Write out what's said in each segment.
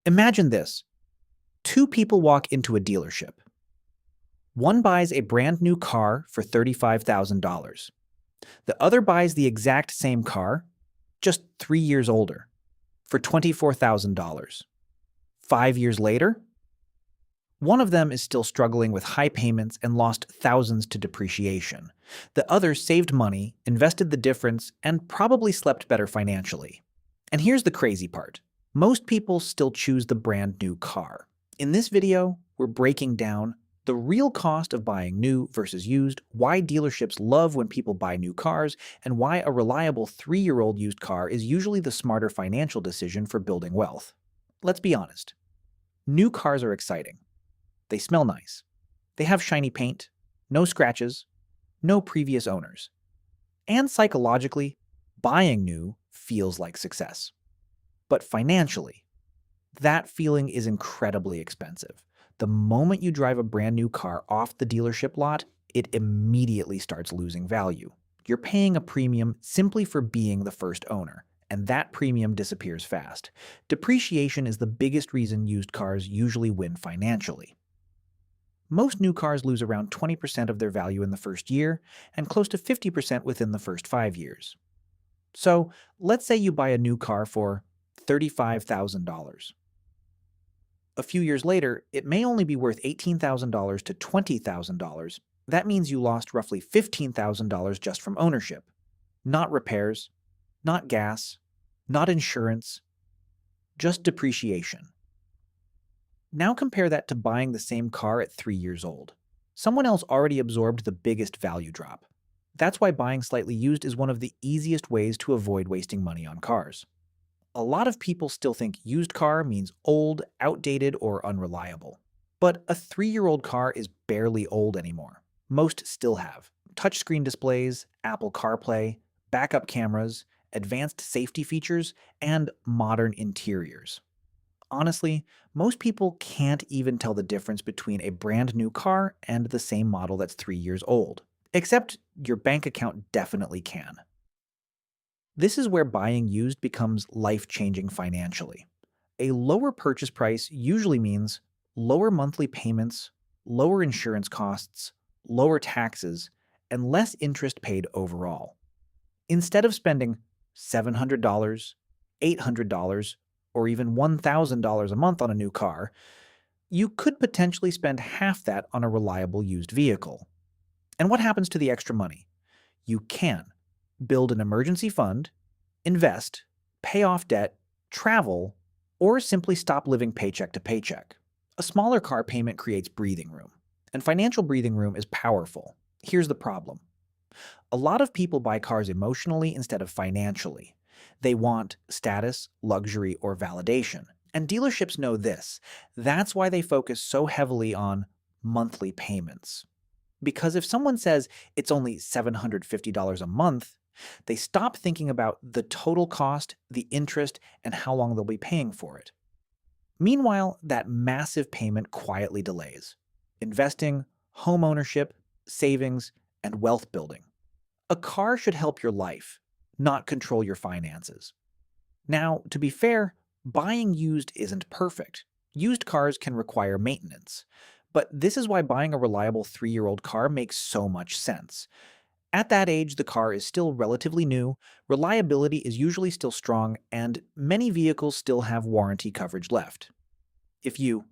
Imagine this. Two people walk into a dealership. One buys a brand new car for $35,000. The other buys the exact same car, just 3 years older, for $24,000. 5 years later, one of them is still struggling with high payments and lost thousands to depreciation. The other saved money, invested the difference, and probably slept better financially. And here's the crazy part. Most people still choose the brand new car. In this video, we're breaking down the real cost of buying new versus used, why dealerships love when people buy new cars, and why a reliable 3-year-old used car is usually the smarter financial decision for building wealth. Let's be honest. New cars are exciting. They smell nice. They have shiny paint, no scratches, no previous owners. And psychologically, buying new feels like success. But financially, that feeling is incredibly expensive. The moment you drive a brand new car off the dealership lot, it immediately starts losing value. You're paying a premium simply for being the first owner, and that premium disappears fast. Depreciation is the biggest reason used cars usually win financially. Most new cars lose around 20% of their value in the first year and close to 50% within the first 5 years. So, let's say you buy a new car for $35,000. A few years later, it may only be worth $18,000 to $20,000. That means you lost roughly $15,000 just from ownership. Not repairs, not gas, not insurance, just depreciation. Now compare that to buying the same car at 3 years old. Someone else already absorbed the biggest value drop. That's why buying slightly used is one of the easiest ways to avoid wasting money on cars. A lot of people still think used car means old, outdated, or unreliable. But a 3-year-old car is barely old anymore. Most still have touchscreen displays, Apple CarPlay, backup cameras, advanced safety features, and modern interiors. Honestly, most people can't even tell the difference between a brand new car and the same model that's 3 years old. Except your bank account definitely can. This is where buying used becomes life-changing financially. A lower purchase price usually means lower monthly payments, lower insurance costs, lower taxes, and less interest paid overall. Instead of spending $700, $800, or even $1,000 a month on a new car, you could potentially spend half that on a reliable used vehicle. And what happens to the extra money? You can build an emergency fund, invest, pay off debt, travel, or simply stop living paycheck to paycheck. A smaller car payment creates breathing room, and financial breathing room is powerful. Here's the problem. A lot of people buy cars emotionally instead of financially. They want status, luxury, or validation. And dealerships know this. That's why they focus so heavily on monthly payments. Because if someone says it's only $750 a month, they stop thinking about the total cost, the interest, and how long they'll be paying for it. Meanwhile, that massive payment quietly delays investing, home ownership, savings, and wealth building. A car should help your life, not control your finances. Now, to be fair, buying used isn't perfect. Used cars can require maintenance. But this is why buying a reliable 3-year-old car makes so much sense. At that age, the car is still relatively new, reliability is usually still strong, and many vehicles still have warranty coverage left. If you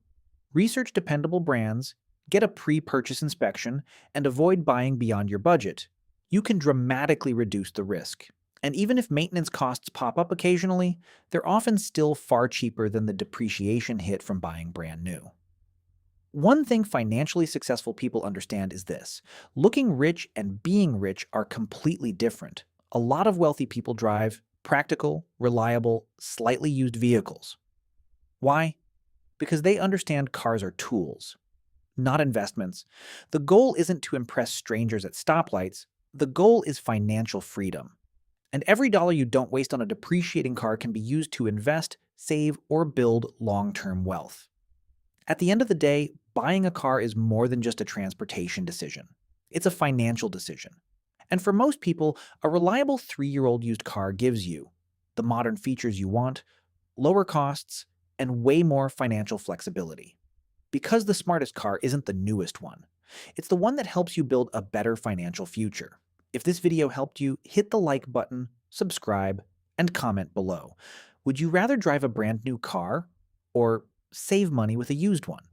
research dependable brands, get a pre-purchase inspection, and avoid buying beyond your budget, you can dramatically reduce the risk. And even if maintenance costs pop up occasionally, they're often still far cheaper than the depreciation hit from buying brand new. One thing financially successful people understand is this. Looking rich and being rich are completely different. A lot of wealthy people drive practical, reliable, slightly used vehicles. Why? Because they understand cars are tools, not investments. The goal isn't to impress strangers at stoplights. The goal is financial freedom. And every dollar you don't waste on a depreciating car can be used to invest, save, or build long-term wealth. At the end of the day, buying a car is more than just a transportation decision. It's a financial decision. And for most people, a reliable 3-year-old used car gives you the modern features you want, lower costs, and way more financial flexibility. Because the smartest car isn't the newest one, it's the one that helps you build a better financial future. If this video helped you, hit the like button, subscribe, and comment below. Would you rather drive a brand new car or save money with a used one?